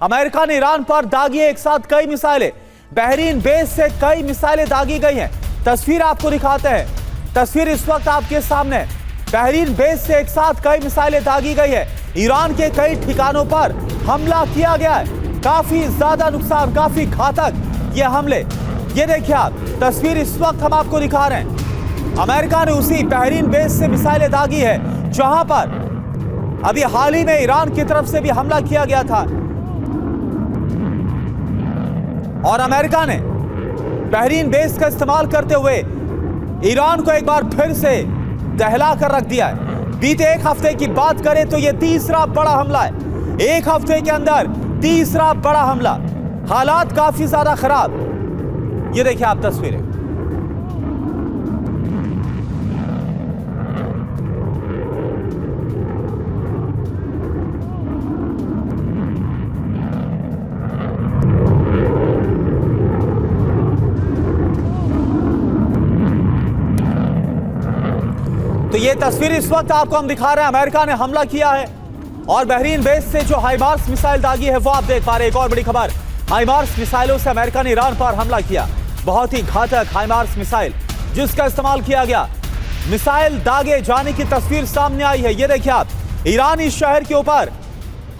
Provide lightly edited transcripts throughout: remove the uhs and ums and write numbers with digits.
America ने Iran पर दागी एक साथ कई मिसाइलें। बहरीन बेस से कई मिसाइलें दागी गई हैं। तस्वीर आपको दिखाते हैं। तस्वीर इस वक्त आपके सामने है। बहरीन बेस से एक साथ कई मिसाइलें दागी गई है। ईरान के कई ठिकानों पर हमला किया गया है। काफी ज्यादा नुकसान, काफी घातक ये हमले। ये देखिए आप, तस्वीर इस वक्त हम आपको दिखा रहे हैं। अमेरिका ने उसी बहरीन बेस से मिसाइलें दागी है जहां पर अभी हाल ही में ईरान की तरफ से भी हमला किया गया था। और अमेरिका ने बहरीन बेस का इस्तेमाल करते हुए ईरान को एक बार फिर से दहला कर रख दिया है। बीते एक हफ्ते की बात करें तो यह तीसरा बड़ा हमला है। एक हफ्ते के अंदर तीसरा बड़ा हमला। हालात काफी ज्यादा खराब। ये देखिए आप तस्वीरें। तो ये तस्वीर इस वक्त आपको हम दिखा रहे हैं। अमेरिका ने हमला किया है और बहरीन बेस से जो हाइमार्स मिसाइल दागी है वो आप देख पा रहे हैं। एक और बड़ी खबर, हाइमार्स मिसाइलों से अमेरिका ने ईरान पर हमला किया। बहुत ही घातक हाइमार्स मिसाइल जिसका इस्तेमाल किया गया। मिसाइल दागे जाने की तस्वीर सामने आई है। ये देखिए आप, ईरानी शहर के ऊपर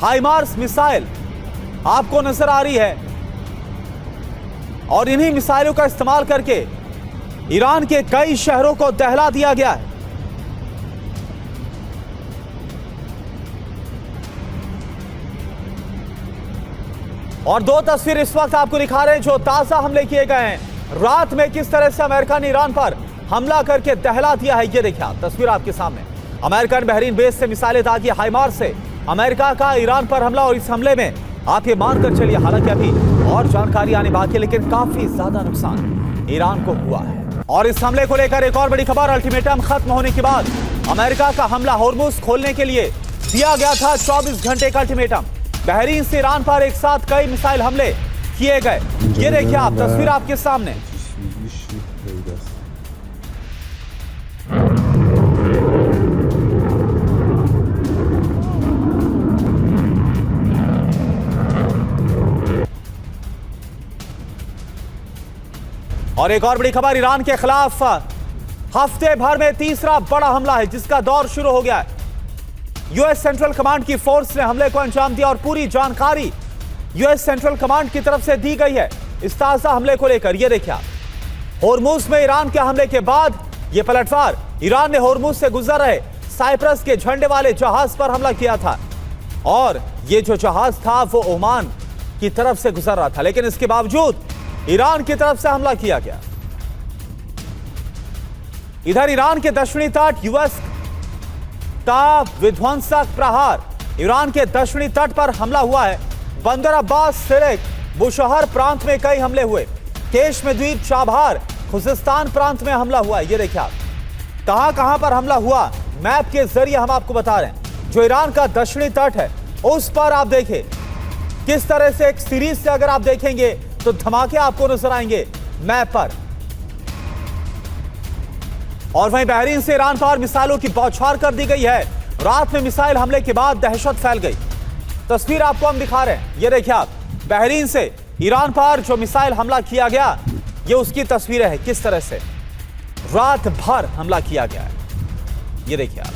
हाइमार्स मिसाइल आपको नजर आ रही है और इन्हीं मिसाइलों का इस्तेमाल करके ईरान के कई शहरों को दहला दिया गया है। और दो तस्वीर इस वक्त आपको दिखा रहे हैं जो ताजा हमले किए गए हैं। रात में किस तरह से अमेरिका ने ईरान पर हमला करके दहला दिया है। ये देखिए आप, तस्वीर आपके सामने। अमेरिका ने बहरीन बेस से मिसाइलें दागी। हाइमार्स से अमेरिका का ईरान पर हमला और इस हमले में आप ये मानकर चलिए, हालांकि अभी और जानकारी आने बाकी है, लेकिन काफी ज्यादा नुकसान ईरान को हुआ है। और इस हमले को लेकर एक और बड़ी खबर, अल्टीमेटम खत्म होने के बाद अमेरिका का हमला होर्मुज खोलने के लिए दिया गया था 24 घंटे का अल्टीमेटम। बहरीन से ईरान पर एक साथ कई मिसाइल हमले किए गए। ये देखिए आप, तस्वीर आपके सामने। और एक और बड़ी खबर, ईरान के खिलाफ हफ्ते भर में तीसरा बड़ा हमला है जिसका दौर शुरू हो गया है। यूएस सेंट्रल कमांड की फोर्स ने हमले को अंजाम दिया और पूरी जानकारी यूएस सेंट्रल कमांड की तरफ से दी गई है इस ताजा हमले को लेकर। यह देखिए आप, होर्मुज में ईरान के हमले के बाद यह पलटवार। ईरान ने होर्मुज से गुजर रहे साइप्रस के झंडे वाले जहाज पर हमला किया था और यह जो जहाज था वो ओमान की तरफ से गुजर रहा था, लेकिन इसके बावजूद ईरान की तरफ से हमला किया गया। इधर ईरान के दक्षिणी तट यूएस का विध्वंसक प्रहार। ईरान के दक्षिणी तट पर हमला हुआ है। बंदर अब्बास, सिरिक, बुशहर प्रांत में कई हमले हुए। केशम द्वीप, चाबहार, खुजिस्तान प्रांत में हमला हुआ है। ये देखिए आप, कहां कहां पर हमला हुआ मैप के जरिए हम आपको बता रहे हैं। जो ईरान का दक्षिणी तट है उस पर आप देखें किस तरह से एक सीरीज से अगर आप देखेंगे तो धमाके आपको नजर आएंगे मैप पर। और वहीं बहरीन से ईरान पर मिसाइलों की बौछार कर दी गई है। रात में मिसाइल हमले के बाद दहशत फैल गई। तस्वीर आपको हम दिखा रहे हैं। ये देखिए आप, बहरीन से ईरान पर जो मिसाइल हमला किया गया ये उसकी तस्वीरें हैं, किस तरह से रात भर हमला किया गया है। ये देखिए आप,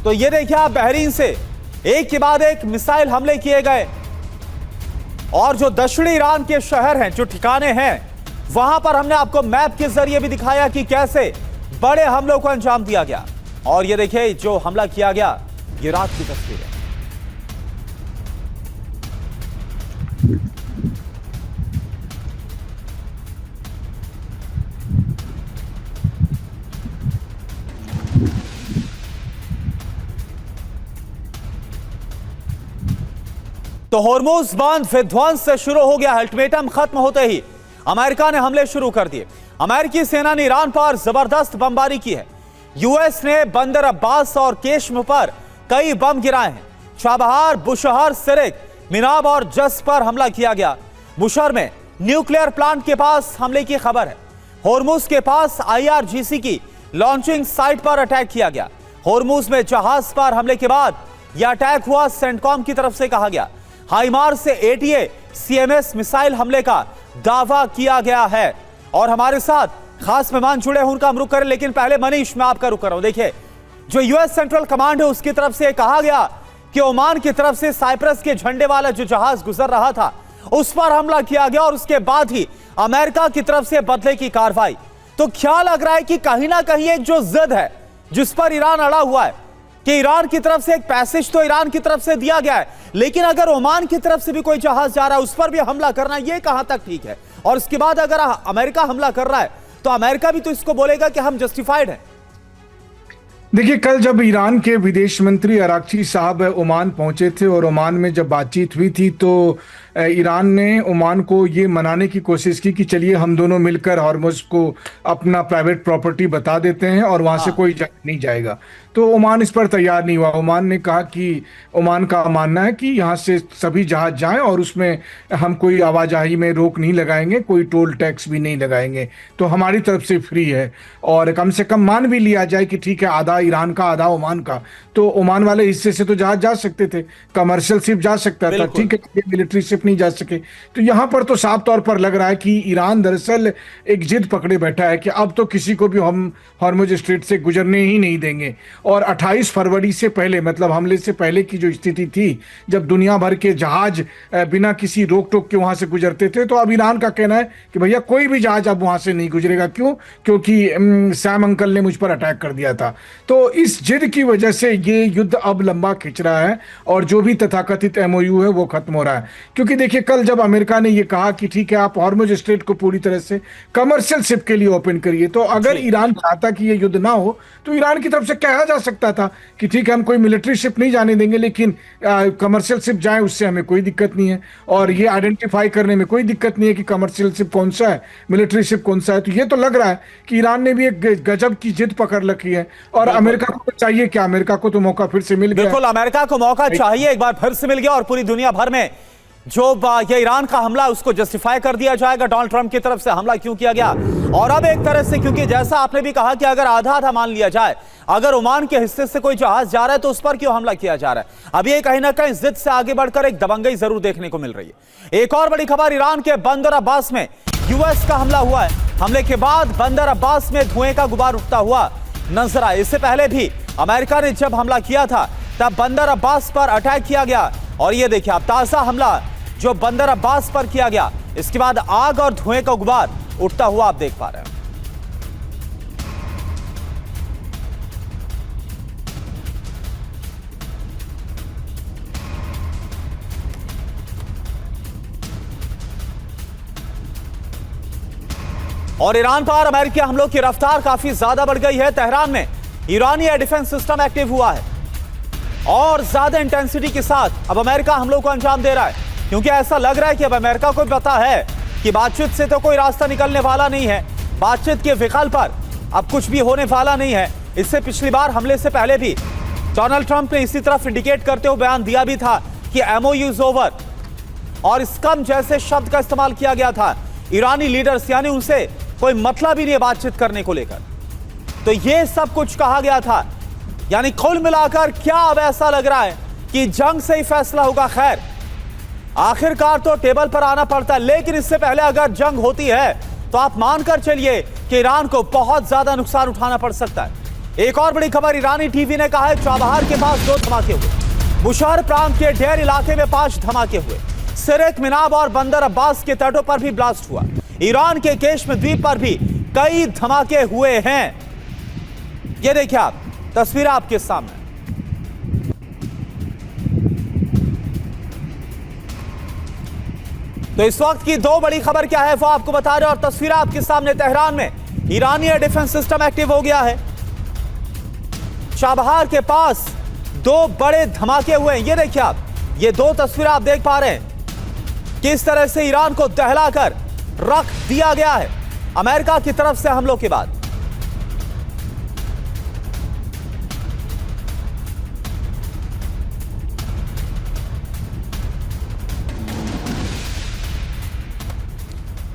तो ये देखिए आप, बहरीन से एक के बाद एक मिसाइल हमले किए गए और जो दक्षिणी ईरान के शहर हैं, जो ठिकाने हैं, वहां पर हमने आपको मैप के जरिए भी दिखाया कि कैसे बड़े हमलों को अंजाम दिया गया। और ये देखिए जो हमला किया गया ये रात की तस्वीर है। तो होर्मुज बांध विध्वंस से शुरू हो गया। अल्टीमेटम खत्म होते ही अमेरिका ने हमले शुरू कर दिए। अमेरिकी सेना ने ईरान पर जबरदस्त बमबारी की है। यूएस ने बंदर अब्बास और केशम पर कई बम गिराए हैं। चाबहार, बुशहर, सिरिक, मिनाब और जस पर हमला किया गया। बुशहर में न्यूक्लियर प्लांट के पास हमले की खबर है। होर्मुज के पास आईआरजीसी की लॉन्चिंग साइट पर अटैक किया गया। होर्मुज में जहाज पर हमले के बाद यह अटैक हुआ, सेंटकॉम की तरफ से कहा गया। हाइमार्स से एटीए सीएमएस मिसाइल हमले का दावा किया गया है। और हमारे साथ खास मेहमान जुड़े हैं, उनका हम रुख करें, लेकिन पहले मनीष मैं आपका रुख कर रहा हूं। देखिए, जो यूएस सेंट्रल कमांड है उसकी तरफ से कहा गया कि ओमान की तरफ से साइप्रस के झंडे वाला जो जहाज गुजर रहा था उस पर हमला किया गया और उसके बाद ही अमेरिका की तरफ से बदले की कार्रवाई। तो क्या लग रहा है कि कहीं ना कहीं एक जो जिद है जिस पर ईरान अड़ा हुआ है कि ईरान की तरफ से एक पैसेज तो ईरान की तरफ से दिया गया है, लेकिन अगर ओमान की तरफ से भी कोई जहाज जा रहा है उस पर भी हमला करना, यह कहां तक ठीक है? और उसके बाद अगर अमेरिका हमला कर रहा है तो अमेरिका भी तो इसको बोलेगा कि हम जस्टिफाइड हैं। देखिए, कल जब ईरान के विदेश मंत्री अराक्ची साहब ओमान पहुंचे थे और ओमान में जब बातचीत हुई थी तो ईरान ने ओमान को ये मनाने की कोशिश की कि चलिए हम दोनों मिलकर हॉर्मुज को अपना प्राइवेट प्रॉपर्टी बता देते हैं और वहां से कोई नहीं जाएगा। तो ओमान इस पर तैयार नहीं हुआ। ओमान ने कहा कि ओमान का मानना है कि यहाँ से सभी जहाज जाएं और उसमें हम कोई आवाजाही में रोक नहीं लगाएंगे, कोई टोल टैक्स भी नहीं लगाएंगे, तो हमारी तरफ से फ्री है। और कम से कम मान भी लिया जाए कि ठीक है, आधा ईरान का आधा ओमान का, तो ओमान वाले हिस्से से तो जहाज जा सकते थे, कमर्शियल शिप जा सकता था, ठीक है, मिलिट्री शिप नहीं जा सके। तो यहाँ पर तो साफ तौर पर लग रहा है कि ईरान दरअसल एक जिद पकड़े बैठा है कि अब तो किसी को भी हम हॉर्मुज स्ट्रेट से गुजरने ही नहीं देंगे। और 28 फरवरी से पहले, मतलब हमले से पहले की जो स्थिति थी जब दुनिया भर के जहाज बिना किसी रोक टोक के वहां से गुजरते थे, तो अब ईरान का कहना है कि भैया कोई भी जहाज अब वहां से नहीं गुजरेगा। क्यों? क्योंकि सैम अंकल ने मुझ पर अटैक कर दिया था। तो इस जिद की वजह से ये युद्ध अब लंबा खिंच रहा है और जो भी तथाकथित एमओयू है वो खत्म हो रहा है। क्योंकि देखिए, कल जब अमेरिका ने ये कहा कि ठीक है आप हॉर्मुज स्ट्रेट को पूरी तरह से कमर्शियल शिप के लिए ओपन करिए, तो अगर ईरान चाहता कि ये युद्ध ना हो तो ईरान की तरफ से कहा जा सकता था कि ठीक है हम कोई मिलिट्री शिप नहीं जाने देंगे, लेकिन कमर्शियल शिप जाए उससे हमें कोई दिक्कत नहीं है। और ये आइडेंटिफाई करने में कोई दिक्कत नहीं है कि कमर्शियल शिप कौन सा है, मिलिट्री शिप कौन सा है। तो ये तो लग रहा है कि ईरान ने भी एक गजब की जिद पकड़ रखी है। और अमेरिका को तो चाहिए क्या? अमेरिका को तो मौका फिर से मिल गया। बिल्कुल, अमेरिका को मौका चाहिए, एक बार फिर से मिल गया और पूरी दुनिया भर में जो ये ईरान का हमला उसको जस्टिफाई कर दिया जाएगा, डोनाल्ड ट्रंप की तरफ से हमला क्यों किया गया। और अब एक तरह से, क्योंकि जैसा आपने भी कहा कि अगर आधा आधा मान लिया जाए, अगर ओमान के हिस्से से कोई जहाज जा रहा है तो उस पर क्यों हमला किया जा रहा है। अब ये कहीं ना कहीं जिद से आगे बढ़कर एक दबंगई जरूर देखने को मिल रही है। एक और बड़ी खबर, ईरान के बंदर अब्बास में यूएस का हमला हुआ है। हमले के बाद बंदर अब्बास में धुएं का गुबार उठता हुआ नजर आया। इससे पहले भी अमेरिका ने जब हमला किया था तब बंदर अब्बास पर अटैक किया गया। और ये देखिए, अब ताजा हमला जो बंदर अब्बास पर किया गया, इसके बाद आग और धुएं का गुबार उठता हुआ आप देख पा रहे हैं। और ईरान पर अमेरिकी हमलों की रफ्तार काफी ज्यादा बढ़ गई है। तेहरान में ईरानी एयर डिफेंस सिस्टम एक्टिव हुआ है और ज्यादा इंटेंसिटी के साथ अब अमेरिका हमलों को अंजाम दे रहा है, क्योंकि ऐसा लग रहा है कि अब अमेरिका को पता है कि बातचीत से तो कोई रास्ता निकलने वाला नहीं है, बातचीत के विकल्प पर अब कुछ भी होने वाला नहीं है। इससे पिछली बार हमले से पहले भी डोनाल्ड ट्रंप ने इसी तरफ इंडिकेट करते हुए बयान दिया भी था कि एमओयू इज ओवर और स्कम जैसे शब्द का इस्तेमाल किया गया था। ईरानी लीडर्स, यानी उनसे कोई मतलब ही नहीं है बातचीत करने को लेकर, तो ये सब कुछ कहा गया था। यानी कुल मिलाकर क्या अब ऐसा लग रहा है कि जंग से ही फैसला होगा। खैर, आखिरकार तो टेबल पर आना पड़ता है, लेकिन इससे पहले अगर जंग होती है तो आप मानकर चलिए कि ईरान को बहुत ज्यादा नुकसान उठाना पड़ सकता है। एक और बड़ी खबर, ईरानी टीवी ने कहा है चाबहार के पास 2 धमाके हुए, बुशहर प्रांत के डेर इलाके में 5 धमाके हुए, सिरेक मिनाब और बंदर अब्बास के तटों पर भी ब्लास्ट हुआ। ईरान के केशम द्वीप पर भी कई धमाके हुए हैं। ये देखिए आप, तस्वीर आपके सामने। तो इस वक्त की 2 बड़ी खबर क्या है वो आपको बता रहे हैं और तस्वीर आपके सामने। तेहरान में ईरानी एयर डिफेंस सिस्टम एक्टिव हो गया है। चाबहार के पास 2 बड़े धमाके हुए हैं। ये देखिए आप, ये 2 तस्वीर आप देख पा रहे हैं किस तरह से ईरान को दहलाकर रख दिया गया है अमेरिका की तरफ से हमलों के बाद।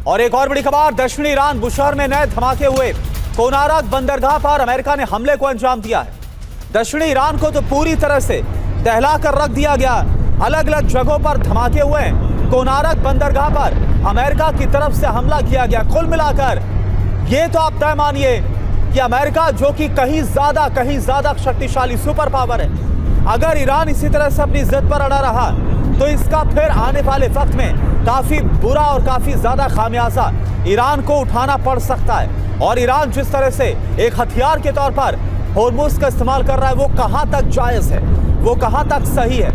और एक और बड़ी खबर, दक्षिणी ईरान बुशहर में नए धमाके हुए। कोनारक बंदरगाह पर अमेरिका ने हमले को अंजाम दिया है। दक्षिणी ईरान को तो पूरी तरह से दहला कर रख दिया गया। अलग अलग जगहों पर धमाके हुए। कोनारक बंदरगाह पर अमेरिका की तरफ से हमला किया गया। कुल मिलाकर ये तो आप तय मानिए कि अमेरिका, जो कि कहीं ज्यादा शक्तिशाली सुपर पावर है, अगर ईरान इसी तरह से अपनी जिद पर अड़ा रहा तो इसका फिर आने वाले वक्त में काफी बुरा और काफी ज्यादा खामियाजा ईरान को उठाना पड़ सकता है। और ईरान जिस तरह से एक हथियार के तौर पर होर्मुज का इस्तेमाल कर रहा है, वो कहां तक जायज है, वो कहां तक सही है।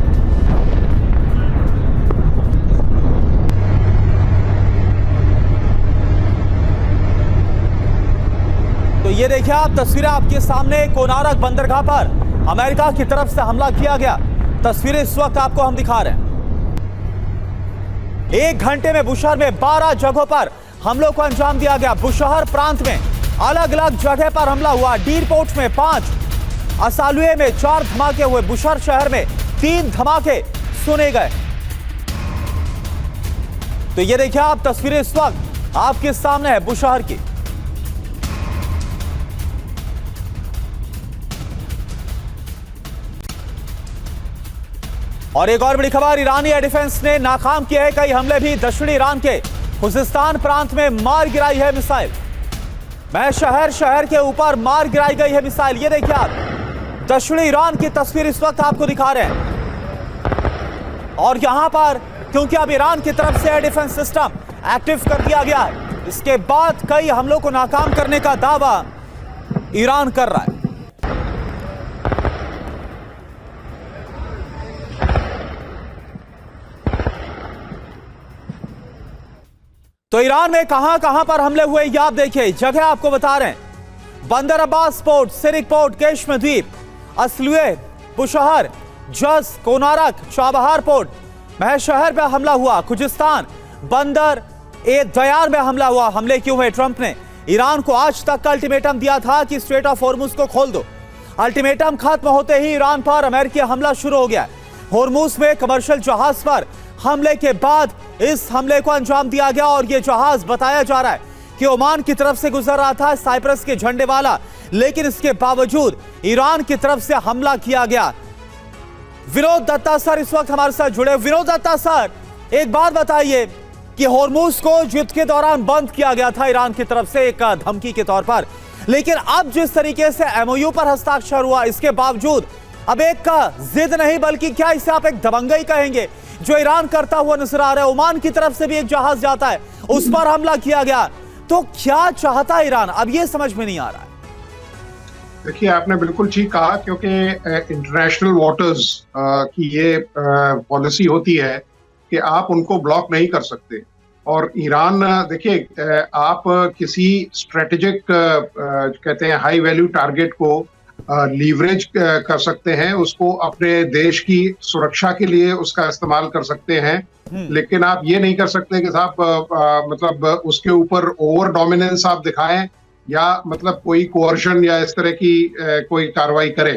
तो ये देखिए आप तस्वीरें आपके सामने, कोनारक बंदरगाह पर अमेरिका की तरफ से हमला किया गया। तस्वीरें इस वक्त आपको हम दिखा रहे हैं। 1 घंटे में बुशहर में 12 जगहों पर हमलों को अंजाम दिया गया। बुशहर प्रांत में अलग अलग जगह पर हमला हुआ। डीरपोर्ट में 5, असालुए में 4 धमाके हुए। बुशहर शहर में 3 धमाके सुने गए। तो ये देखिए आप तस्वीरें इस वक्त आपके सामने है बुशहर की। और एक और बड़ी खबर, ईरानी एयर डिफेंस ने नाकाम किए हैं कई हमले भी। दक्षिणी ईरान के खुजिस्तान प्रांत में मार गिराई है मिसाइल। मैं शहर के ऊपर मार गिराई गई है मिसाइल। ये देखिए आप दक्षिणी ईरान की तस्वीर इस वक्त आपको दिखा रहे हैं। और यहां पर क्योंकि अब ईरान की तरफ से एयर डिफेंस सिस्टम एक्टिव कर दिया गया है, इसके बाद कई हमलों को नाकाम करने का दावा ईरान कर रहा है। तो ईरान में कहां पर हमले हुए ये आप देखिए, जगह आपको बता रहे हैं। बंदर अब्बास पोर्ट, सिरिक पोर्ट, केशम द्वीप, असलुए, बुशहर, जस, कोनारक, चाबहार पोर्ट, महज शहर पर हमला हुआ। खुजिस्तान, बंदर ए दयार में हमला हुआ। हमले क्यों हुए? ट्रंप ने ईरान को आज तक का अल्टीमेटम दिया था कि स्ट्रेट ऑफ होर्मुज को खोल दो। अल्टीमेटम खत्म होते ही ईरान पर अमेरिकी हमला शुरू हो गया। होर्मुज में कमर्शियल जहाज पर हमले के बाद इस हमले को अंजाम दिया गया। और यह जहाज बताया जा रहा है कि ओमान की तरफ से गुजर रहा था, साइप्रस के झंडे वाला, लेकिन इसके बावजूद ईरान की तरफ से हमला किया गया। विनोद दत्ता सर इस वक्त हमारे साथ जुड़े। विनोद दत्ता सर, एक बात बताइए कि होर्मुज को युद्ध के दौरान बंद किया गया था ईरान की तरफ से एक धमकी के तौर पर, लेकिन अब जिस तरीके से एमओयू पर हस्ताक्षर हुआ, इसके बावजूद अब एक का जिद नहीं बल्कि क्या इसे आप एक दबंगई कहेंगे जो ईरान करता हुआ नजर आ रहा है। ओमान की तरफ से भी एक जहाज जाता है, उस पर हमला किया गया। तो क्या चाहता है ईरान, अब ये समझ में नहीं आ रहा है। देखिए, आपने बिल्कुल ठीक कहा, क्योंकि इंटरनेशनल वाटर्स की ये पॉलिसी होती है कि आप उनको ब्लॉक नहीं कर सकते। और ईरान, देखिए, आप किसी स्ट्रेटेजिक कहते हैं हाई वैल्यू टारगेट को लीवरेज कर सकते हैं, उसको अपने देश की सुरक्षा के लिए उसका इस्तेमाल कर सकते हैं, लेकिन आप ये नहीं कर सकते कि साहब मतलब उसके ऊपर ओवर डोमिनेंस आप दिखाएं या मतलब कोई कोअर्शन या इस तरह की कोई कार्रवाई करें।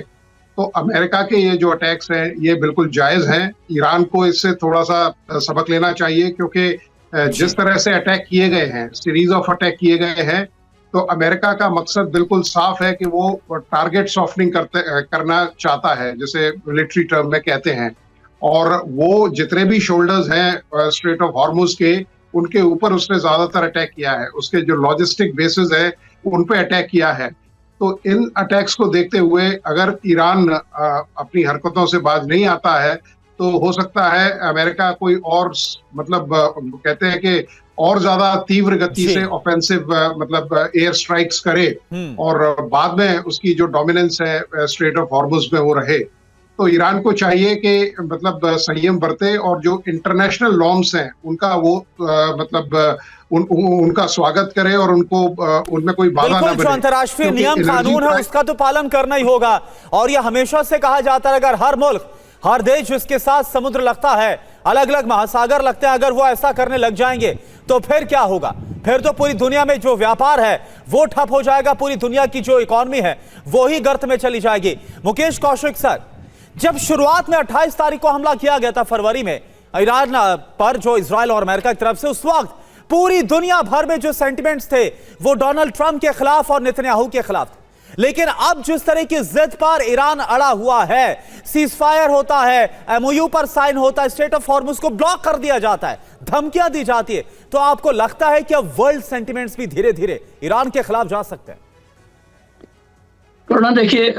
तो अमेरिका के ये जो अटैक्स हैं ये बिल्कुल जायज हैं। ईरान को इससे थोड़ा सा सबक लेना चाहिए, क्योंकि जिस तरह से अटैक किए गए हैं, सीरीज ऑफ अटैक किए गए हैं, तो अमेरिका का मकसद बिल्कुल साफ है कि वो टारगेट सॉफ्टनिंग करना चाहता है, जैसे मिलिट्री टर्म में कहते हैं। और वो जितने भी शोल्डर्स हैं स्ट्रेट ऑफ हॉर्मुज के, उनके ऊपर उसने ज्यादातर अटैक किया है। उसके जो लॉजिस्टिक बेसिस है उन पे अटैक किया है। तो इन अटैक्स को देखते हुए अगर ईरान अपनी हरकतों से बाज नहीं आता है, तो हो सकता है अमेरिका कोई और मतलब कहते हैं कि और ज्यादा तीव्र गति से ऑफेंसिव मतलब एयर स्ट्राइक्स करे और बाद में उसकी जो डोमिनेंस है स्ट्रेट ऑफ हॉर्मुज में वो रहे। तो ईरान को चाहिए कि मतलब संयम बरते और जो इंटरनेशनल नॉर्म्स हैं उनका वो मतलब उनका स्वागत करे और उनको उनमें कोई बाधा ना बने। जो अंतर्राष्ट्रीय नियम कानून है उसका तो पालन करना ही होगा। और यह हमेशा से कहा जाता है, अगर हर मुल्क, हर देश जिसके साथ समुद्र लगता है, अलग अलग महासागर लगते हैं, अगर वो ऐसा करने लग जाएंगे तो फिर क्या होगा? फिर तो पूरी दुनिया में जो व्यापार है वो ठप हो जाएगा, पूरी दुनिया की जो इकोनॉमी है वो ही गर्त में चली जाएगी। मुकेश कौशिक सर, जब शुरुआत में 28 तारीख को हमला किया गया था फरवरी में ईरान पर, जो इजराइल और अमेरिका की तरफ से, उस वक्त पूरी दुनिया भर में जो सेंटिमेंट्स थे वो डोनाल्ड ट्रंप के खिलाफ और नेतन्याहू के खिलाफ थे। लेकिन अब जिस तरह की जिद पर ईरान अड़ा हुआ है, सीजफायर होता है, एमओयू पर साइन होता है, स्ट्रेट ऑफ हॉर्मुज को ब्लॉक कर दिया जाता है, धमकियां दी जाती है, तो आपको लगता है कि अब वर्ल्ड सेंटिमेंट्स भी धीरे धीरे ईरान के खिलाफ जा सकते हैं? करुणा, देखिए,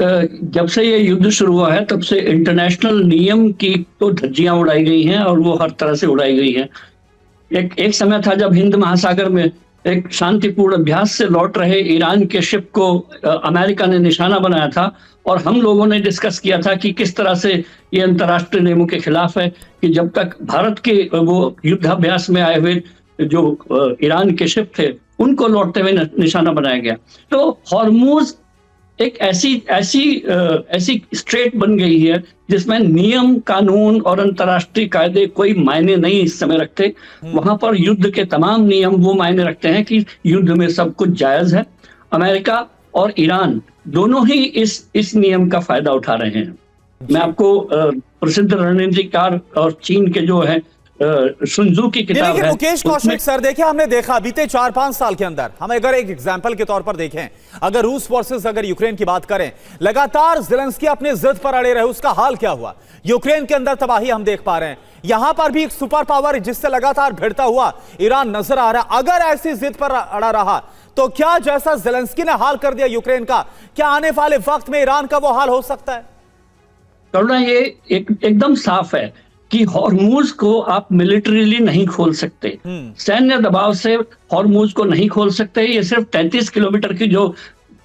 जब से ये युद्ध शुरू हुआ है तब से इंटरनेशनल नियम की तो धज्जियां उड़ाई गई हैं और वो हर तरह से उड़ाई गई हैं। एक समय था जब हिंद महासागर में एक शांतिपूर्ण अभ्यास से लौट रहे ईरान के शिप को अमेरिका ने निशाना बनाया था और हम लोगों ने डिस्कस किया था कि किस तरह से ये अंतर्राष्ट्रीय नियमों के खिलाफ है कि जब तक भारत के वो युद्धाभ्यास में आए हुए जो ईरान के शिप थे उनको लौटते हुए निशाना बनाया गया। तो हॉर्मुज एक ऐसी स्ट्रेट बन गई है जिसमें नियम, कानून और अंतर्राष्ट्रीय कायदे कोई मायने नहीं इस समय रखते। वहां पर युद्ध के तमाम नियम वो मायने रखते हैं कि युद्ध में सब कुछ जायज है। अमेरिका और ईरान दोनों ही इस नियम का फायदा उठा रहे हैं। मैं आपको प्रसिद्ध रणनीतिकार और चीन के जो है सुनजू की किताब है, मुकेश कौशिक सर, देखिए हमने देखा बीते 4-5 साल के अंदर, हम अगर एक एग्जांपल के तौर पर देखें, अगर रूस वर्सेस अगर यूक्रेन की बात करें, लगातार ज़ेलेंस्की अपने जिद पर अड़े रहे, उसका हाल क्या हुआ? यूक्रेन के अंदर तबाही हम देख पा रहे हैं, यहां पर भी एक सुपर पावर जिससे लगातार भिड़ता हुआ ईरान नजर आ रहा है। अगर ऐसी जिद पर अड़ा रहा तो क्या जैसा ज़ेलेंस्की ने हाल कर दिया यूक्रेन का, क्या आने वाले वक्त में ईरान का वो हाल हो सकता है? करुणा, ये एकदम साफ है कि हॉर्मुज को आप मिलिट्रीली नहीं खोल सकते, सैन्य दबाव से हॉर्मुज को नहीं खोल सकते। ये सिर्फ 33 किलोमीटर की जो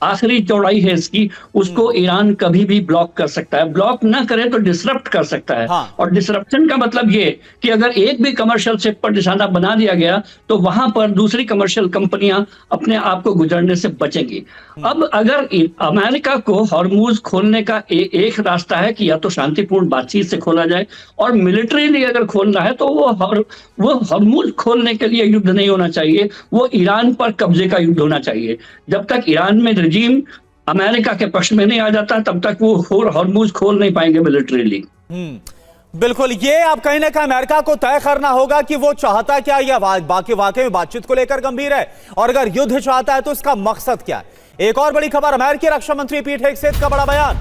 आखिरी चौड़ाई है इसकी, उसको ईरान कभी भी ब्लॉक कर सकता है। ब्लॉक ना करे तो डिसरप्ट कर सकता है। और डिसरप्शन का मतलब ये कि अगर एक भी कमर्शियल शिप पर निशाना बना दिया गया तो वहां पर दूसरी कमर्शियल कंपनियां अपने आप को गुजरने से बचेंगी। अब अगर अमेरिका को हॉर्मुज खोलने का एक रास्ता है कि या तो शांतिपूर्ण बातचीत से खोला जाए, और मिलिट्रीली अगर खोलना है तो वो हॉर्मुज खोलने के लिए युद्ध नहीं होना चाहिए, वो ईरान पर कब्जे का युद्ध होना चाहिए। जब तक ईरान में रजीम अमेरिका के पक्ष में नहीं आ जाता तब तक वो हॉर्मुज खोल नहीं पाएंगे मिलिट्रीली। बिल्कुल, ये आप कहीं ना कहीं अमेरिका को तय करना होगा कि वो चाहता क्या, या बाकी वाकई में बातचीत को लेकर गंभीर है, और अगर युद्ध चाहता है तो इसका मकसद क्या है। एक और बड़ी खबर, अमेरिकी रक्षा मंत्री पीट हेगसेथ का बड़ा बयान,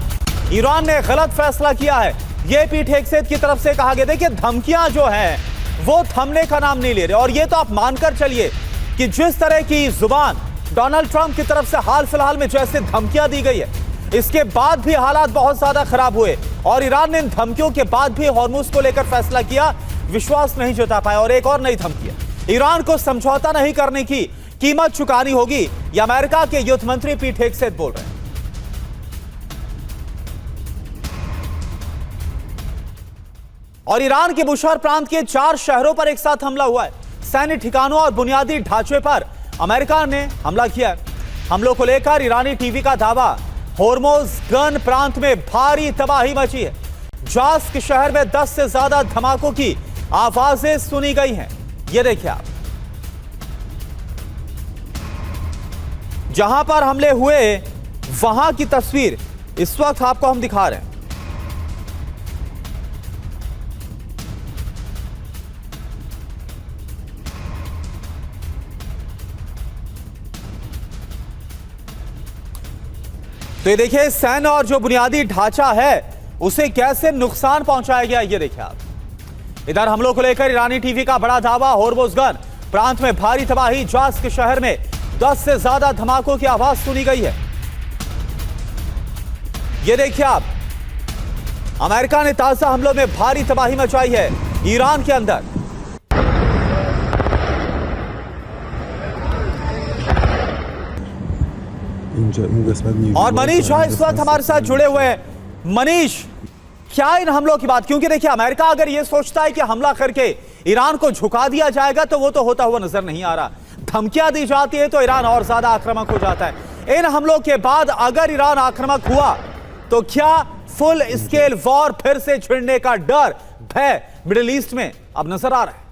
ईरान ने गलत फैसला किया है, यह पीट हेगसेथ की तरफ से कहा गया। देखिए, धमकियां जो है वो थमने का नाम नहीं ले रहे, और ये तो आप मानकर चलिए कि जिस तरह की जुबान डोनाल्ड ट्रंप की तरफ से हाल फिलहाल में जैसे धमकियां दी गई है, इसके बाद भी हालात बहुत ज्यादा खराब हुए, और ईरान ने इन धमकियों के बाद भी हॉर्मुज को लेकर फैसला किया, विश्वास नहीं जता पाया। और एक और नई धमकी है, ईरान को समझौता नहीं करने की कीमत चुकानी होगी, यह अमेरिका के युद्ध मंत्री पीट हेगसेथ बोल रहे हैं। और ईरान के बुशहर प्रांत के 4 शहरों पर एक साथ हमला हुआ है। सैन्य ठिकानों और बुनियादी ढांचे पर अमेरिका ने हमला किया है। हमलों को लेकर ईरानी टीवी का दावा, होर्मुज़गन प्रांत में भारी तबाही मची है। जास्क शहर में 10 से ज्यादा धमाकों की आवाजें सुनी गई हैं। ये देखिए आप, जहां पर हमले हुए वहां की तस्वीर इस वक्त आपको हम दिखा रहे हैं। तो ये देखिए, सैन्य और जो बुनियादी ढांचा है उसे कैसे नुकसान पहुंचाया गया, ये देखिए आप। इधर हमलों को लेकर ईरानी टीवी का बड़ा दावा, होर्मुज़गन प्रांत में भारी तबाही, जास्क शहर में 10 से ज्यादा धमाकों की आवाज सुनी गई है। ये देखिए आप, अमेरिका ने ताजा हमलों में भारी तबाही मचाई है ईरान के अंदर। और मनीष झा इस वक्त हमारे साथ जुड़े हुए हैं। मनीष, क्या इन हमलों की बात, क्योंकि देखिए अमेरिका अगर ये सोचता है कि हमला करके ईरान को झुका दिया जाएगा तो वो तो होता हुआ नजर नहीं आ रहा, धमकियां दी जाती है तो ईरान और ज्यादा आक्रामक हो जाता है। इन हमलों के बाद अगर ईरान आक्रामक हुआ तो क्या फुल स्केल वॉर फिर से छिड़ने का डर, भय मिडिल ईस्ट में अब नजर आ रहा है?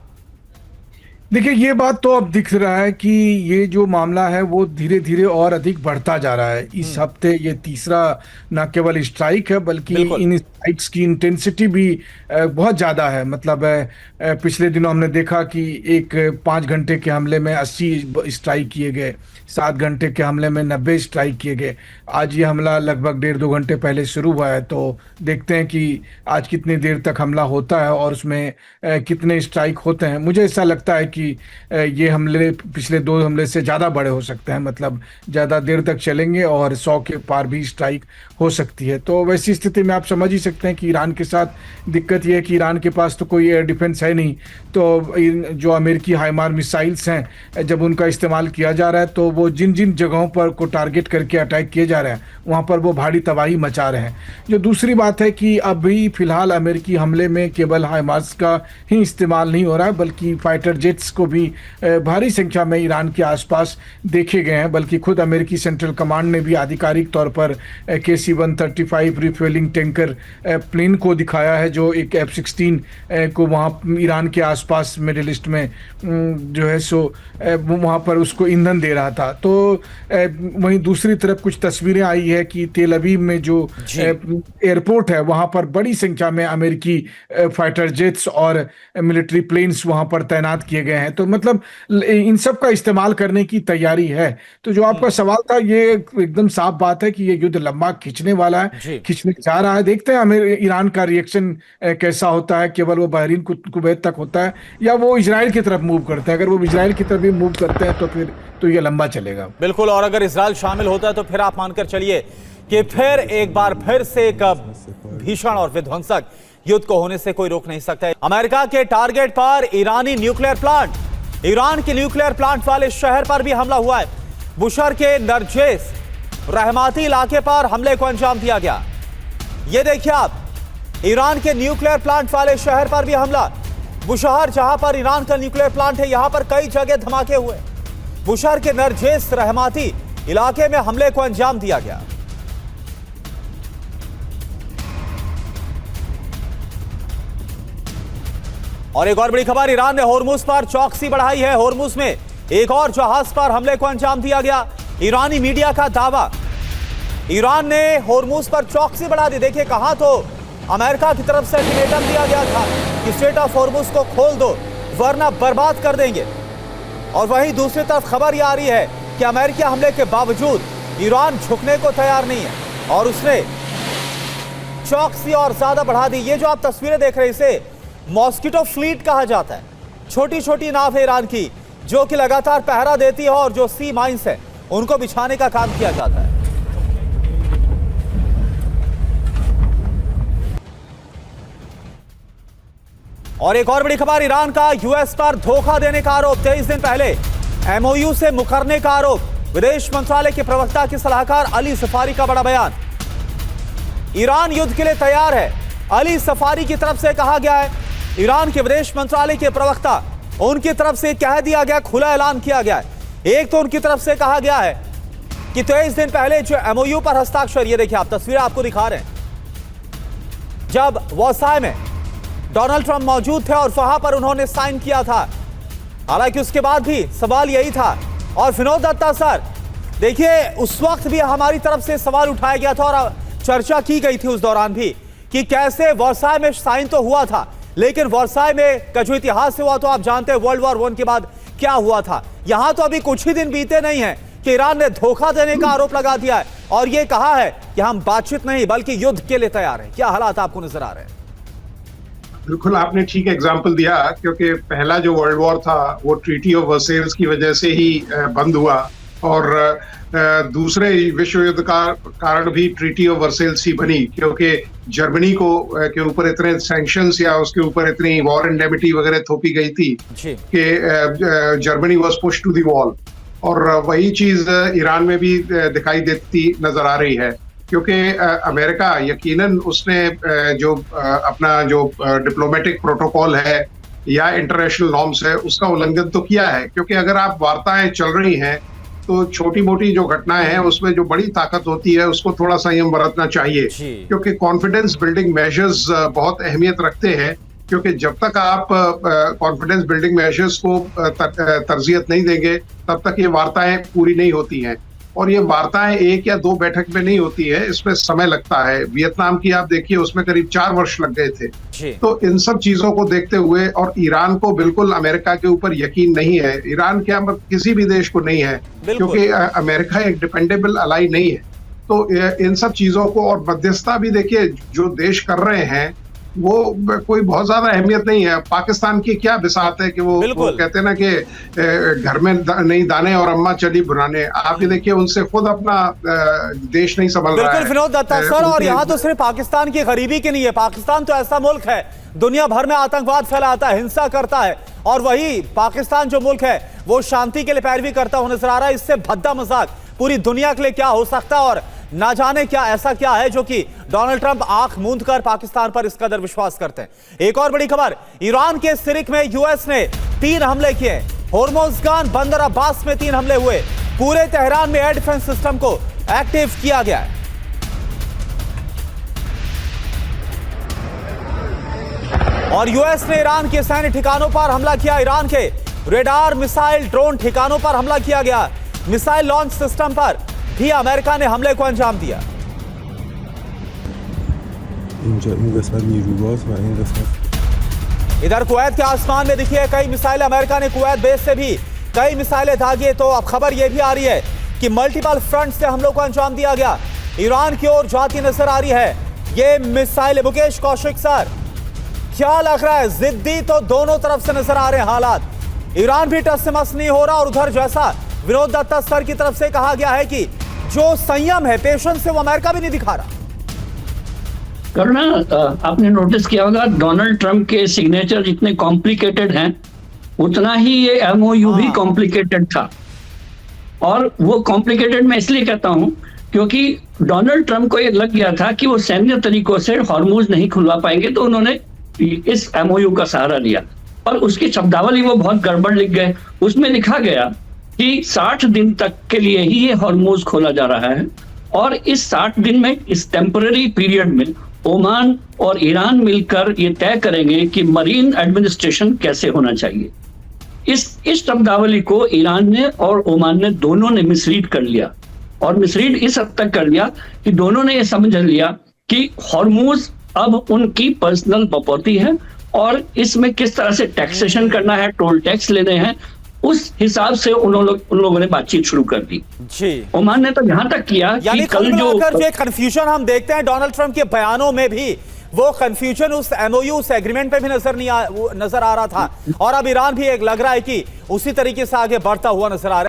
देखिए, ये बात तो अब दिख रहा है कि ये जो मामला है वो धीरे धीरे और अधिक बढ़ता जा रहा है। इस हफ्ते ये तीसरा न केवल स्ट्राइक है, बल्कि बिल्कुल। इन स्ट्राइक्स की इंटेंसिटी भी बहुत ज्यादा है। मतलब पिछले दिनों हमने देखा कि एक 5 घंटे के हमले में 80 स्ट्राइक किए गए, 7 घंटे के हमले में 90 स्ट्राइक किए गए। आज ये हमला लगभग 1.5-2 घंटे पहले शुरू हुआ है, तो देखते हैं कि आज कितनी देर तक हमला होता है और उसमें कितने स्ट्राइक होते हैं। मुझे ऐसा लगता है कि ये हमले पिछले 2 हमले से ज़्यादा बड़े हो सकते हैं, मतलब ज़्यादा देर तक चलेंगे और 100 के पार भी स्ट्राइक हो सकती है। तो वैसी स्थिति में आप समझ ही सकते हैं कि ईरान के साथ दिक्कत ये है कि ईरान के पास तो कोई एयर डिफेंस है नहीं, तो जो अमेरिकी हाइमार मिसाइल्स हैं, जब उनका इस्तेमाल किया जा रहा है तो वो जिन जिन जगहों पर को टारगेट करके अटैक किए जा रहे हैं वहाँ पर वो भारी तबाही मचा रहे हैं। जो दूसरी बात है कि अभी फिलहाल अमेरिकी हमले में केवल हाइमार्स का ही इस्तेमाल नहीं हो रहा है, बल्कि फाइटर जेट्स को भी भारी संख्या में ईरान के आसपास देखे गए हैं। बल्कि खुद अमेरिकी सेंट्रल कमांड ने भी आधिकारिक तौर पर KC-135 रिफ्यूलिंग टैंकर प्लेन को दिखाया है, जो एक F-16 को वहाँ ईरान के आसपास मिडिल ईस्ट में जो है सो वहाँ पर उसको ईंधन दे रहा था। तो वहीं दूसरी तरफ कुछ तस्वीरें आई है कि तेल अवीव में जो एयरपोर्ट है वहाँ पर बड़ी संख्या में अमेरिकी फाइटर जेट्स और मिलिट्री प्लेन्स वहाँ पर तैनात किए गए हैं। तो मतलब इन सब का इस्तेमाल करने की तैयारी है। तो जो आपका सवाल था, ये एकदम साफ बात है कि ये युद्ध लंबा खिंचने वाला है, खिंचने जा रहा है। देखते हैं हमें ईरान का रिएक्शन कैसा होता है, केवल वो बहरीन कुवैत तक होता है या वो इजराइल की तरफ मूव करते हैं। अगर वो इजराइल की तरफ भी मूव करते हैं तो फिर तो ये लंबा चलेगा। बिल्कुल, और अगर इजराइल शामिल होता है तो फिर आप मानकर चलिए कि फिर एक बार फिर से एक भीषण और विध्वंसक युद्ध को होने से कोई रोक नहीं सकता। अमेरिका के टारगेट पर ईरानी न्यूक्लियर प्लांट, ईरान के न्यूक्लियर प्लांट वाले शहर पर भी हमला हुआ है। बुशर के नरजेस रहमाती इलाके पर हमले को अंजाम दिया गया। ये देखिए आप, ईरान के न्यूक्लियर प्लांट वाले शहर पर भी हमला। बुशहर, जहां पर ईरान का न्यूक्लियर प्लांट है, यहां पर कई जगह धमाके हुए। बुशहर के नरजेस रहमाती इलाके में हमले को अंजाम दिया गया। और एक और बड़ी खबर, ईरान ने होर्मुज पर चौकसी बढ़ाई है। होर्मुज में एक और जहाज पर हमले को अंजाम दिया गया। ईरानी मीडिया का दावा, ईरान ने होर्मुज पर चौकसी बढ़ा दी। देखिए, कहां तो अमेरिका की तरफ से अल्टीमेटम दिया गया था कि स्ट्रेट ऑफ होर्मुज को खोल दो वरना बर्बाद कर देंगे, और वहीं दूसरी तरफ खबर यह आ रही है कि अमेरिकी हमले के बावजूद ईरान झुकने को तैयार नहीं है और उसने चौकसी और ज्यादा बढ़ा दी। ये जो आप तस्वीरें देख रहे हैं, इसे मॉस्किटो फ्लीट कहा जाता है। छोटी छोटी नाव है ईरान की जो कि लगातार पहरा देती है और जो सी माइंस है उनको बिछाने का काम किया जाता है। और एक और बड़ी खबर, ईरान का यूएस पर धोखा देने का आरोप। 23 दिन पहले MOU से मुकरने का आरोप। विदेश मंत्रालय के प्रवक्ता के सलाहकार अली सफारी का बड़ा बयान। ईरान युद्ध के लिए तैयार है, अली सफारी की तरफ से कहा गया है। ईरान के विदेश मंत्रालय के प्रवक्ता, उनकी तरफ से कह दिया गया, खुला ऐलान किया गया है। एक तो उनकी तरफ से कहा गया है कि 23 दिन पहले जो MOU पर हस्ताक्षर, ये देखिए आप तस्वीरें आपको दिखा रहे हैं, जब वर्साई में डोनाल्ड ट्रंप मौजूद थे और वहां पर उन्होंने साइन किया था। हालांकि उसके बाद भी सवाल यही था। और विनोद दत्ता सर, देखिए उस वक्त भी हमारी तरफ से सवाल उठाया गया था और चर्चा की गई थी उस दौरान भी कि कैसे वर्साई में साइन तो हुआ था, लेकिन वर्साई में का जो इतिहास हुआ तो आप जानते हैं वर्ल्ड वॉर 1 के बाद क्या हुआ था। यहां तो अभी कुछ ही दिन बीते नहीं है कि ईरान ने धोखा देने का आरोप लगा दिया है और यह कहा है कि हम बातचीत नहीं बल्कि युद्ध के लिए तैयार हैं। क्या हालात आपको नजर आ रहे हैं? बिल्कुल, आपने ठीक एग्जाम्पल दिया, क्योंकि पहला जो वर्ल्ड वॉर था वो ट्रीटी ऑफ वर्सेल्स की वजह से ही बंद हुआ, और दूसरे विश्व युद्ध का कारण भी ट्रीटी ऑफ वर्सेल्स ही बनी, क्योंकि जर्मनी को के ऊपर इतने सैंक्शंस या उसके ऊपर इतनी वॉर इंडेमिटी वगैरह थोपी गई थी कि Germany was push to the wall. और वही चीज ईरान में भी दिखाई देती नजर आ रही है, क्योंकि अमेरिका यकीनन उसने जो अपना जो डिप्लोमेटिक प्रोटोकॉल है या इंटरनेशनल नॉर्म्स है उसका उल्लंघन तो किया है। क्योंकि अगर आप वार्ताएं चल रही हैं तो छोटी मोटी जो घटनाएं हैं उसमें जो बड़ी ताकत होती है उसको थोड़ा संयम बरतना चाहिए, क्योंकि कॉन्फिडेंस बिल्डिंग मेजर्स बहुत अहमियत रखते हैं क्योंकि जब तक आप कॉन्फिडेंस बिल्डिंग मेजर्स को तरजीहत नहीं देंगे तब तक ये वार्ताएं पूरी नहीं होती हैं। और ये वार्ताएं 1 या 2 बैठक में नहीं होती है, इसमें समय लगता है। वियतनाम की आप देखिए, उसमें करीब 4 वर्ष लग गए थे। तो इन सब चीजों को देखते हुए, और ईरान को बिल्कुल अमेरिका के ऊपर यकीन नहीं है, ईरान क्या किसी भी देश को नहीं है, क्योंकि अमेरिका एक डिपेंडेबल अलाई नहीं है। तो इन सब चीजों को, और मध्यस्थता भी देखिए जो देश कर रहे हैं वो कोई बहुत ज्यादा अहमियत नहीं है। पाकिस्तान की क्या बिसात है कि वो कहते हैं ना कि घर में नहीं दाने और अम्मा चली बुनाने। आप ये देखिए, उनसे खुद अपना देश नहीं संभल रहा है। बिल्कुल विनोद दत्ता सर, और यहाँ तो सिर्फ पाकिस्तान की गरीबी की नहीं है, पाकिस्तान तो ऐसा मुल्क है दुनिया भर में आतंकवाद फैलाता है, हिंसा करता है, और वही पाकिस्तान जो मुल्क है वो शांति के लिए पैरवी करता हुआ नजर आ रहा है। इससे भद्दा मजाक पूरी दुनिया के लिए क्या हो सकता है, और ना जाने क्या ऐसा क्या है जो कि डोनाल्ड ट्रंप आंख मूंद कर पाकिस्तान पर इस कदर विश्वास करते हैं। एक और बड़ी खबर, ईरान के सिरिक में यूएस ने 3 हमले किए। होर्मुज़गान बंदर अब्बास में 3 हमले हुए। पूरे तेहरान में एयर डिफेंस सिस्टम को एक्टिव किया गया है। और यूएस ने ईरान के सैन्य ठिकानों पर हमला किया। ईरान के रेडार, मिसाइल, ड्रोन ठिकानों पर हमला किया गया। मिसाइल लॉन्च सिस्टम पर भी अमेरिका ने हमले को अंजाम दिया। इधर कुवैत के आसमान में देखिए कई मिसाइलें अमेरिका ने कुवैत बेस से भी कई मिसाइलें दागी। तो अब खबर यह भी आ रही है कि मल्टीपल फ्रंट से हमलों को अंजाम दिया गया। ईरान की ओर जाती नजर आ रही है ये मिसाइल। मुकेश कौशिक सर, क्या लग रहा है? जिद्दी तो दोनों तरफ से नजर आ रहे हैं हालात। ईरान भी टस से मस नहीं हो रहा, और उधर जैसा विनोद दत्ता सर की तरफ से कहा गया है कि जो संयम है, पेशेंस है, वो अमेरिका भी नहीं दिखा रहा। करुणा, आपने नोटिस किया होगा डोनाल्ड ट्रंप के सिग्नेचर जितने कॉम्प्लिकेटेड हैं उतना ही ये एमओयू भी कॉम्प्लिकेटेड था। और वो कॉम्प्लिकेटेड मैं इसलिए कहता हूं क्योंकि डोनाल्ड ट्रंप को ये लग गया था कि वो सैन्य तरीकों से हॉर्मुज नहीं खुलवा पाएंगे, तो उन्होंने इस एमओयू का सहारा लिया। और उसकी शब्दावली वो बहुत गड़बड़ लिख गए। उसमें लिखा गया कि 60 दिन तक के लिए ही ये हॉर्मुज खोला जा रहा है, और इस 60 दिन में, इस टेम्पररी पीरियड में ओमान और ईरान मिलकर ये तय करेंगे कि मरीन एडमिनिस्ट्रेशन कैसे होना चाहिए। इस शब्दावली को ईरान ने और ओमान ने दोनों ने मिसरीड कर लिया, और मिसरीड इस हद तक कर लिया कि दोनों ने ये समझ लिया कि हॉर्मुज अब उनकी पर्सनल प्रॉपर्टी है, और इसमें किस तरह से टैक्सेशन करना है, टोल टैक्स लेने हैं, उस हिसाब से उन लोगों ने बातचीत शुरू कर दी। जी, ओमान ने तो यहां तक किया कि कल जो कंफ्यूजन हम देखते हैं डोनाल्ड ट्रंप के बयानों में भी, वो कंफ्यूजन उस एमओयू, उस एग्रीमेंट पे भी नजर आ रहा था, और अब ईरान भी एक लग रहा है कि उसी तरीके से आगे बढ़ता हुआ नजर आ रहा है।